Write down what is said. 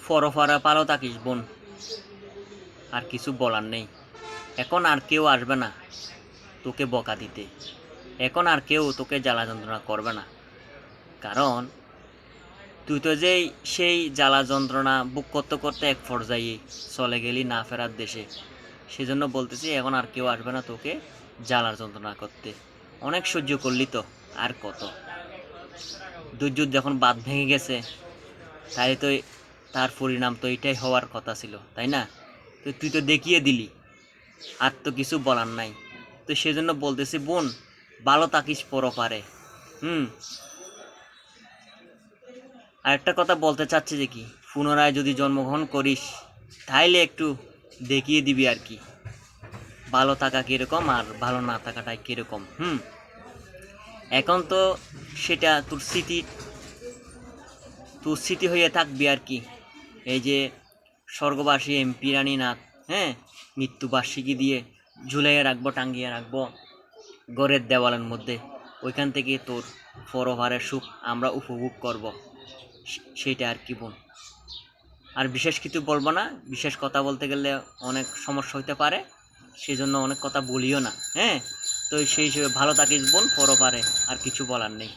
ফরফারা পালো থাকিস বোন, আর কিছু বলার নেই। এখন আর কেউ আসবে না তোকে বকা দিতে, এখন আর কেউ তোকে জ্বালা যন্ত্রণা করবে না। কারণ তুই তো যেই সেই জ্বালা যন্ত্রণা বুক করতে করতে এক পর্যায়ে চলে গেলি না ফেরার দেশে। সেজন্য বলতেছি এখন আর কেউ আসবে না তোকে জ্বালার যন্ত্রণা করতে। অনেক সহ্য করলি তো, আর কত। ধৈর্য যখন বাঁধ ভেঙে গেছে, তাই তো তার পরিণাম তো এটাই হওয়ার কথা ছিল, তাই না? তো তুই তো দেখিয়ে দিলি, আর তো কিছু বলার নাই। তো সেজন্য বলতেছি বোন, ভালো থাকিস পরপারে। হুম। আর একটা কথা বলতে চাচ্ছি যে কি, পুনরায় যদি জন্মগ্রহণ করিস তাইলে একটু দেখিয়ে দিবি আর কি ভালো থাকা কীরকম আর ভালো না থাকাটাই কীরকম। এখন তো সেটা তোর স্মৃতি হয়ে থাকবি আর কি। এই যে স্বর্গবাসী এমপি রানীনাথ, হ্যাঁ, মৃত্যুবার্ষিকী দিয়ে ঝুলাইয়ে রাখবো, টাঙ্গিয়ে রাখবো ঘরের দেওয়ালের মধ্যে। ওইখান থেকে তোর পরভারের সুখ আমরা উপভোগ করব, সেইটা আর কি বোন। আর বিশেষ কিছু বলবো না, বিশেষ কথা বলতে গেলে অনেক সমস্যা হতে পারে, সেই জন্য অনেক কথা বলিও না। হ্যাঁ, তো সেই হিসেবে ভালো থাকিস বোন পরপারে, আর কিছু বলার নেই।